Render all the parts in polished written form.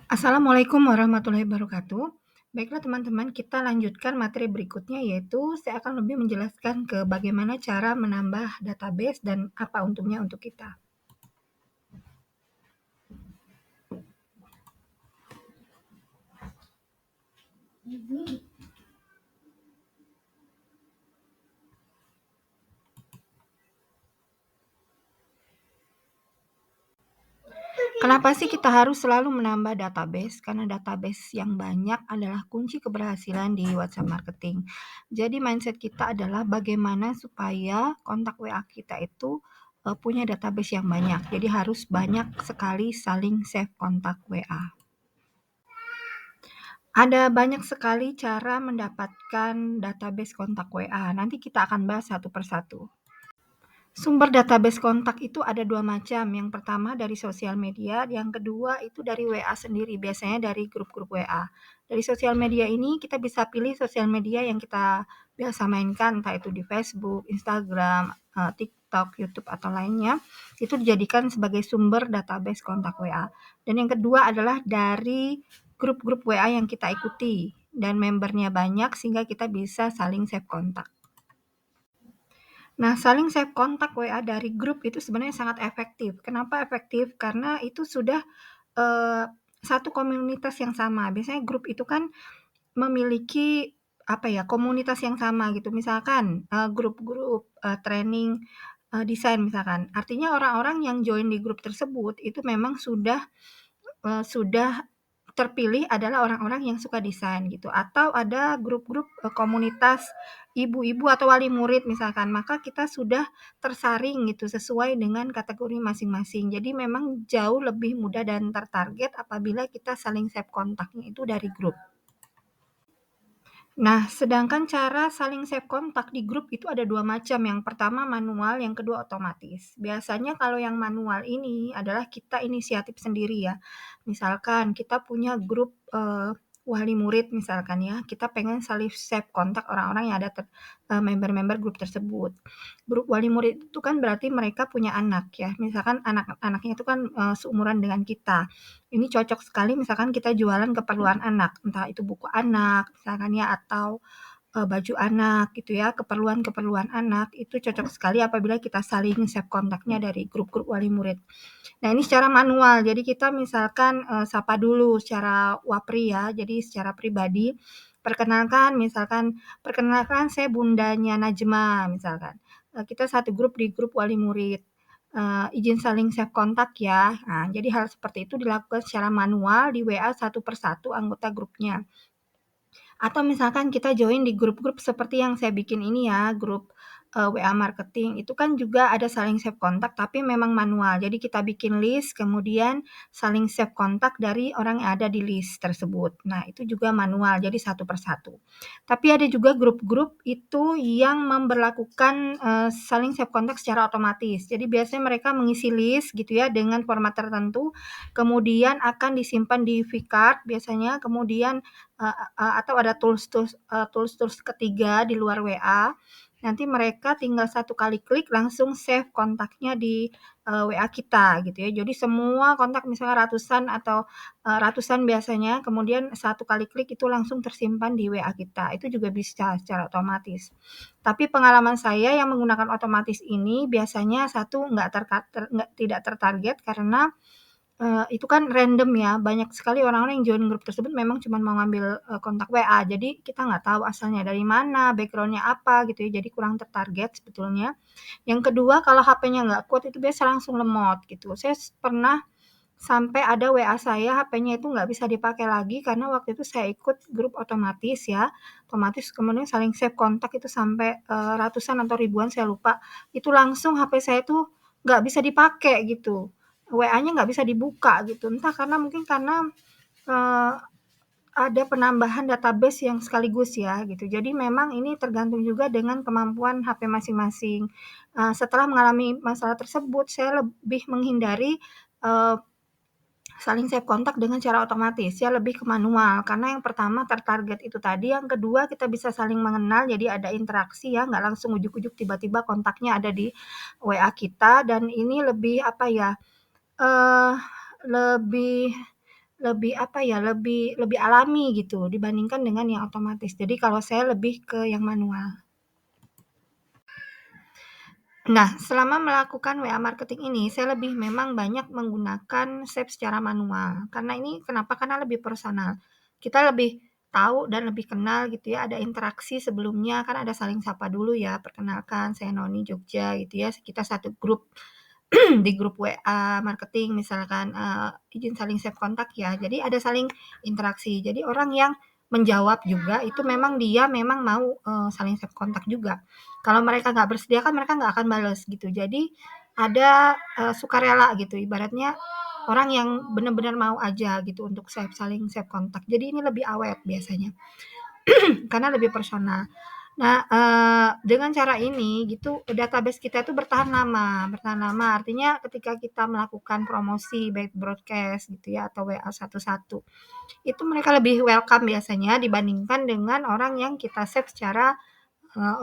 Assalamualaikum warahmatullahi wabarakatuh. Baiklah teman-teman, kita lanjutkan materi berikutnya yaitu saya akan lebih menjelaskan ke bagaimana cara menambah database dan apa untungnya untuk kita. Kenapa sih kita harus selalu menambah database? Karena database yang banyak adalah kunci keberhasilan di WhatsApp marketing. Jadi mindset kita adalah bagaimana supaya kontak WA kita itu punya database yang banyak. Jadi harus banyak sekali saling save kontak WA. Ada banyak sekali cara mendapatkan database kontak WA. Nanti kita akan bahas satu persatu. Sumber database kontak itu ada dua macam. Yang pertama dari sosial media, yang kedua itu dari WA sendiri, biasanya dari grup-grup WA. Dari sosial media ini kita bisa pilih sosial media yang kita biasa mainkan, entah itu di Facebook, Instagram, TikTok, YouTube, atau lainnya. Itu dijadikan sebagai sumber database kontak WA. Dan yang kedua adalah dari grup-grup WA yang kita ikuti dan membernya banyak sehingga kita bisa saling save kontak. Nah, saling save kontak WA dari grup itu sebenarnya sangat efektif. Kenapa efektif? Karena itu sudah satu komunitas yang sama. Biasanya grup itu kan memiliki komunitas yang sama gitu. Misalkan grup-grup training desain misalkan. Artinya orang-orang yang join di grup tersebut itu memang sudah terpilih adalah orang-orang yang suka desain gitu, atau ada grup-grup komunitas ibu-ibu atau wali murid misalkan, maka kita sudah tersaring gitu sesuai dengan kategori masing-masing. Jadi memang jauh lebih mudah dan tertarget apabila kita saling save kontaknya itu dari grup. Nah, sedangkan cara saling save kontak di grup itu ada dua macam. Yang pertama manual, yang kedua otomatis. Biasanya kalau yang manual ini adalah kita inisiatif sendiri ya. Misalkan kita punya grup wali murid misalkan ya, kita pengen saling save kontak orang-orang yang ada member-member grup tersebut. Grup wali murid itu kan berarti mereka punya anak ya. Misalkan anak-anaknya itu kan seumuran dengan kita. Ini cocok sekali misalkan kita jualan keperluan anak, entah itu buku anak misalkan ya, atau baju anak gitu ya, keperluan-keperluan anak itu cocok sekali apabila kita saling save kontaknya dari grup-grup wali murid. Nah, ini secara manual, jadi kita misalkan sapa dulu secara wapri ya, jadi secara pribadi, perkenalkan saya bundanya Najma misalkan, kita satu grup di grup wali murid. Izin saling save kontak ya. Nah, jadi hal seperti itu dilakukan secara manual di WA satu persatu anggota grupnya. Atau misalkan kita join di grup-grup seperti yang saya bikin ini ya, grup WA marketing, itu kan juga ada saling save kontak tapi memang manual. Jadi kita bikin list, kemudian saling save kontak dari orang yang ada di list tersebut. Nah, itu juga manual, jadi satu persatu. Tapi ada juga grup-grup itu yang memberlakukan saling save kontak secara otomatis. Jadi biasanya mereka mengisi list gitu ya dengan format tertentu, kemudian akan disimpan di vCard biasanya, kemudian atau ada tools ketiga di luar WA, nanti mereka tinggal satu kali klik langsung save kontaknya di WA kita gitu ya. Jadi semua kontak misalnya ratusan atau ratusan biasanya, kemudian satu kali klik itu langsung tersimpan di WA kita. Itu juga bisa secara otomatis. Tapi pengalaman saya yang menggunakan otomatis ini biasanya satu tidak tertarget karena itu kan random ya, banyak sekali orang-orang yang join grup tersebut memang cuma mau ngambil kontak WA, jadi kita nggak tahu asalnya dari mana, background-nya apa gitu ya, jadi kurang tertarget sebetulnya. Yang kedua, kalau HP-nya nggak kuat itu biasa langsung lemot gitu. Saya pernah sampai ada WA saya HP-nya itu nggak bisa dipakai lagi karena waktu itu saya ikut grup otomatis ya, otomatis kemudian saling save kontak itu sampai ratusan atau ribuan saya lupa, itu langsung HP saya tuh nggak bisa dipakai gitu. WA-nya nggak bisa dibuka gitu, entah karena mungkin karena eee, ada penambahan database yang sekaligus ya gitu. Jadi memang ini tergantung juga dengan kemampuan HP masing-masing. Setelah mengalami masalah tersebut saya lebih menghindari eee, saling save kontak dengan cara otomatis ya, lebih ke manual. Karena yang pertama tertarget itu tadi, yang kedua kita bisa saling mengenal jadi ada interaksi ya, nggak langsung ujug-ujug tiba-tiba kontaknya ada di WA kita dan ini lebih apa ya, eee, lebih lebih apa ya, lebih lebih alami gitu dibandingkan dengan yang otomatis. Jadi kalau saya lebih ke yang manual. Nah, selama melakukan WA marketing ini, saya lebih memang banyak menggunakan save secara manual. Karena ini kenapa? Karena lebih personal. Kita lebih tahu dan lebih kenal gitu ya, ada interaksi sebelumnya, kan ada saling sapa dulu ya, "Perkenalkan, saya Noni Jogja," gitu ya, kita satu grup di grup WA marketing misalkan, izin saling save kontak ya. Jadi ada saling interaksi. Jadi orang yang menjawab juga itu memang dia memang mau, saling save kontak juga. Kalau mereka nggak bersedia kan mereka nggak akan bales gitu. Jadi ada, sukarela gitu ibaratnya orang yang benar-benar mau aja gitu untuk saling save kontak. Jadi ini lebih awet biasanya karena lebih personal. Nah, dengan cara ini gitu database kita itu bertahan lama artinya ketika kita melakukan promosi baik broadcast gitu ya atau WA satu-satu, itu mereka lebih welcome biasanya dibandingkan dengan orang yang kita save secara,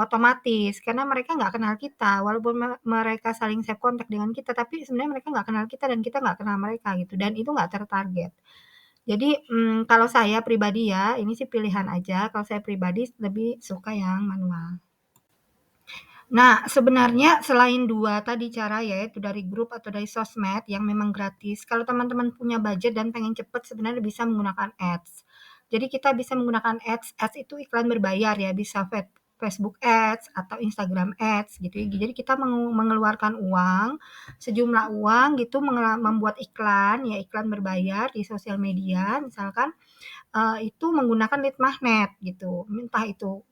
otomatis karena mereka nggak kenal kita walaupun mereka saling save kontak dengan kita tapi sebenarnya mereka nggak kenal kita dan kita nggak kenal mereka gitu dan itu nggak tertarget. Jadi, kalau saya pribadi ya, ini sih pilihan aja, kalau saya pribadi lebih suka yang manual. Nah, sebenarnya selain 2 tadi cara yaitu dari grup atau dari sosmed yang memang gratis, kalau teman-teman punya budget dan pengen cepet sebenarnya bisa menggunakan ads. Jadi kita bisa menggunakan ads, ads itu iklan berbayar ya, bisa Facebook Ads atau Instagram Ads gitu ya. Jadi kita mengeluarkan uang, sejumlah uang gitu membuat iklan, ya iklan berbayar di sosial media misalkan, itu menggunakan lead magnet gitu, entah itu,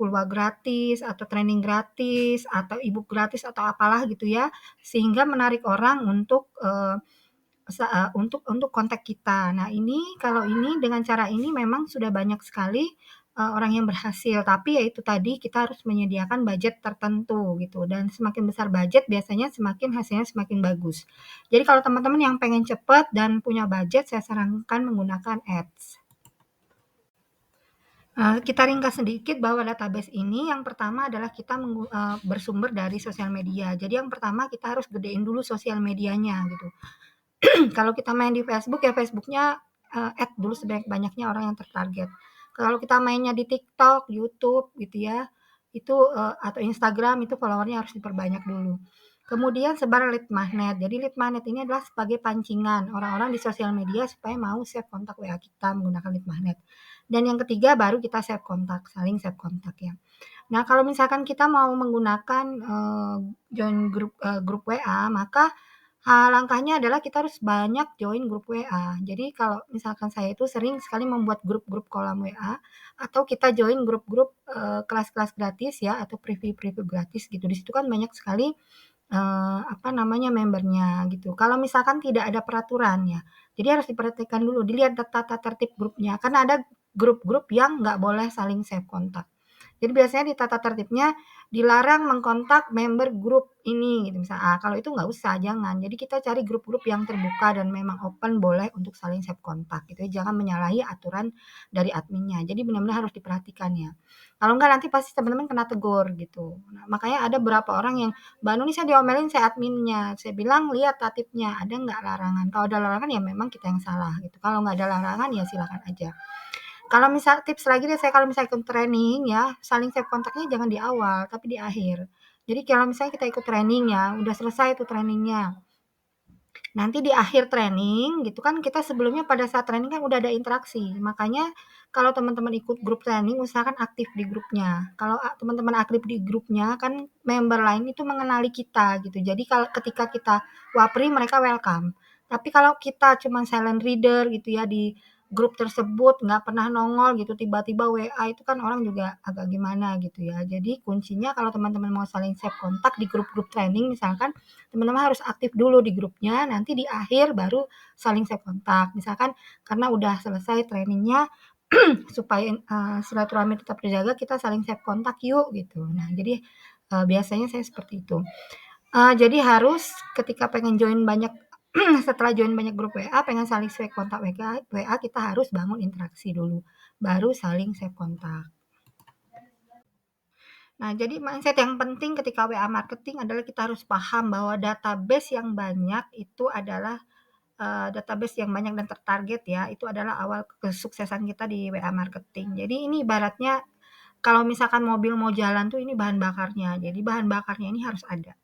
kuliah gratis atau training gratis atau e-book gratis atau apalah gitu ya, sehingga menarik orang untuk, untuk kontak kita. Nah ini kalau ini dengan cara ini memang sudah banyak sekali, orang yang berhasil, tapi ya itu tadi kita harus menyediakan budget tertentu gitu dan semakin besar budget biasanya semakin hasilnya semakin bagus. Jadi kalau teman-teman yang pengen cepat dan punya budget saya sarankan menggunakan ads. Kita ringkas sedikit bahwa database ini yang pertama adalah kita bersumber dari sosial media. Jadi yang pertama kita harus gedein dulu sosial medianya gitu. Kalau kita main di Facebook ya Facebooknya add dulu sebanyak-banyaknya orang yang tertarget. Kalau kita mainnya di TikTok, YouTube gitu ya, itu, atau Instagram itu follower-nya harus diperbanyak dulu. Kemudian sebar lead magnet. Jadi lead magnet ini adalah sebagai pancingan orang-orang di sosial media supaya mau save kontak WA kita menggunakan lead magnet. Dan yang ketiga baru kita save kontak, saling save kontak ya. Nah, kalau misalkan kita mau menggunakan, join grup WA, maka langkahnya adalah kita harus banyak join grup WA. Jadi kalau misalkan saya itu sering sekali membuat grup-grup kolam WA, atau kita join grup-grup, kelas-kelas gratis ya, atau preview-preview gratis gitu. Di situ kan banyak sekali, apa namanya, membernya gitu. Kalau misalkan tidak ada peraturan ya, jadi harus diperhatikan dulu, dilihat tata tertib grupnya, karena ada grup-grup yang nggak boleh saling save kontak. Jadi biasanya di tata tertibnya dilarang mengkontak member grup ini gitu misalnya, kalau itu nggak usah, jangan. Jadi kita cari grup-grup yang terbuka dan memang open boleh untuk saling save kontak gitu ya, jangan menyalahi aturan dari adminnya. Jadi benar-benar harus diperhatikan ya. Kalau enggak nanti pasti teman-teman kena tegur gitu. Nah, makanya ada beberapa orang yang, "Mbak Nuni saya diomelin saya adminnya." Saya bilang, "Lihat tatipnya, ada nggak larangan?" Kalau ada larangan ya memang kita yang salah gitu, kalau nggak ada larangan ya silakan aja. Kalau misal tips lagi deh saya kalau misalnya ikut training ya, saling save kontaknya jangan di awal, tapi di akhir. Jadi kalau misalnya kita ikut training ya, udah selesai tuh trainingnya. Nanti di akhir training gitu kan kita sebelumnya pada saat training kan udah ada interaksi. Makanya kalau teman-teman ikut grup training usahakan aktif di grupnya. Kalau teman-teman aktif di grupnya kan member lain itu mengenali kita gitu. Jadi kalau ketika kita wapri mereka welcome. Tapi kalau kita cuma silent reader gitu ya di grup tersebut nggak pernah nongol gitu tiba-tiba WA itu kan orang juga agak gimana gitu ya. Jadi kuncinya kalau teman-teman mau saling save kontak di grup-grup training misalkan teman-teman harus aktif dulu di grupnya, nanti di akhir baru saling save kontak. Misalkan karena udah selesai trainingnya, supaya, silaturahmi tetap terjaga, kita saling save kontak yuk, gitu. Nah, jadi, biasanya saya seperti itu. Jadi harus ketika pengen join banyak setelah join banyak grup WA, pengen saling save kontak WA, kita harus bangun interaksi dulu, baru saling save kontak. Nah, jadi mindset yang penting ketika WA marketing adalah kita harus paham bahwa database yang banyak itu adalah database yang banyak dan tertarget ya, itu adalah awal kesuksesan kita di WA marketing. Jadi ini ibaratnya kalau misalkan mobil mau jalan tuh ini bahan bakarnya, jadi bahan bakarnya ini harus ada.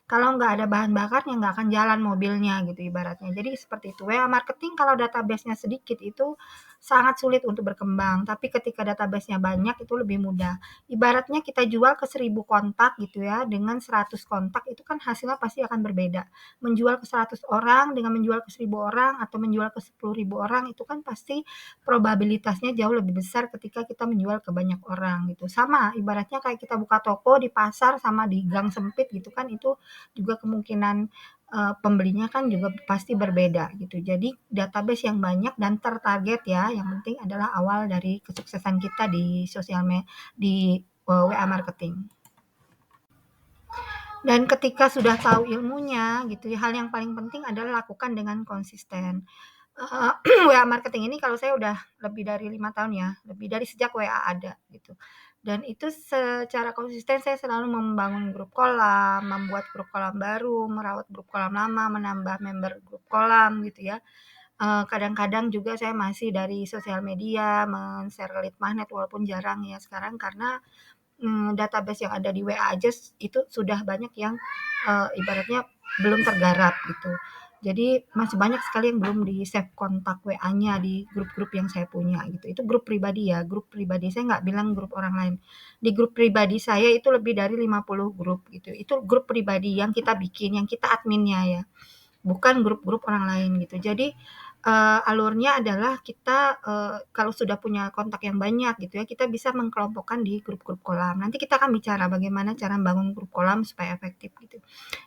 Kalau nggak ada bahan bakarnya, nggak akan jalan mobilnya gitu ibaratnya. Jadi seperti itu. WA marketing kalau database-nya sedikit itu sangat sulit untuk berkembang, tapi ketika database-nya banyak itu lebih mudah. Ibaratnya kita jual ke 1000 kontak gitu ya, dengan 100 kontak itu kan hasilnya pasti akan berbeda. Menjual ke 100 orang dengan menjual ke 1000 orang atau menjual ke 10.000 orang itu kan pasti probabilitasnya jauh lebih besar ketika kita menjual ke banyak orang gitu. Sama ibaratnya kayak kita buka toko di pasar sama di gang sempit gitu kan itu juga kemungkinan pembelinya kan juga pasti berbeda gitu. Jadi database yang banyak dan tertarget ya, yang penting adalah awal dari kesuksesan kita di di WA marketing. Dan ketika sudah tahu ilmunya gitu ya, hal yang paling penting adalah lakukan dengan konsisten. WA marketing ini kalau saya udah lebih dari 5 tahun ya, lebih dari sejak WA ada gitu. Dan itu secara konsisten saya selalu membangun grup kolam, membuat grup kolam baru, merawat grup kolam lama, menambah member grup kolam gitu ya. Kadang-kadang juga saya masih dari sosial media men-share lead magnet walaupun jarang ya sekarang karena database yang ada di WA aja itu sudah banyak yang, ibaratnya belum tergarap gitu. Jadi masih banyak sekali yang belum di-save kontak WA-nya di grup-grup yang saya punya gitu. Itu grup pribadi ya, grup pribadi saya nggak bilang grup orang lain. Di grup pribadi saya itu lebih dari 50 grup gitu. Itu grup pribadi yang kita bikin, yang kita adminnya ya. Bukan grup-grup orang lain gitu. Jadi, alurnya adalah kita, kalau sudah punya kontak yang banyak gitu ya, kita bisa mengkelompokkan di grup-grup kolam. Nanti kita akan bicara bagaimana cara membangun grup kolam supaya efektif gitu.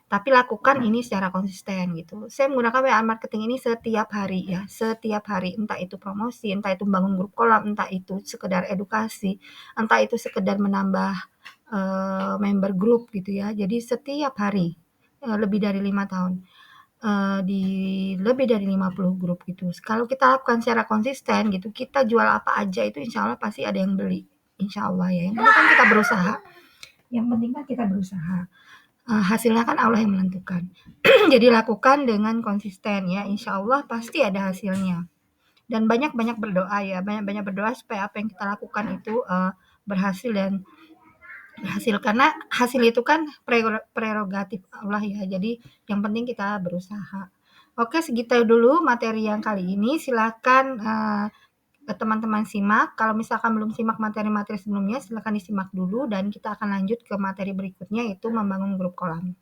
Tapi lakukan ini secara konsisten gitu. Saya menggunakan WA marketing ini setiap hari ya, setiap hari. Entah itu promosi, entah itu membangun grup kolam, entah itu sekedar edukasi, entah itu sekedar menambah, member grup gitu ya. Jadi setiap hari, lebih dari 5 tahun. Di lebih dari 50 grup gitu. Kalau kita lakukan secara konsisten gitu, kita jual apa aja itu insya Allah pasti ada yang beli, insya Allah ya. Yang penting kan kita berusaha, yang penting kan kita berusaha. Hasilnya kan Allah yang menentukan. Jadi lakukan dengan konsisten ya, insya Allah pasti ada hasilnya. Dan banyak-banyak berdoa ya, banyak-banyak berdoa supaya apa yang kita lakukan itu, berhasil dan berhasil. Karena hasil itu kan prerogatif Allah ya, jadi yang penting kita berusaha. Oke, segitu dulu materi yang kali ini. Silakan teman-teman simak. Kalau misalkan belum simak materi-materi sebelumnya, silakan disimak dulu dan kita akan lanjut ke materi berikutnya yaitu membangun grup kolam.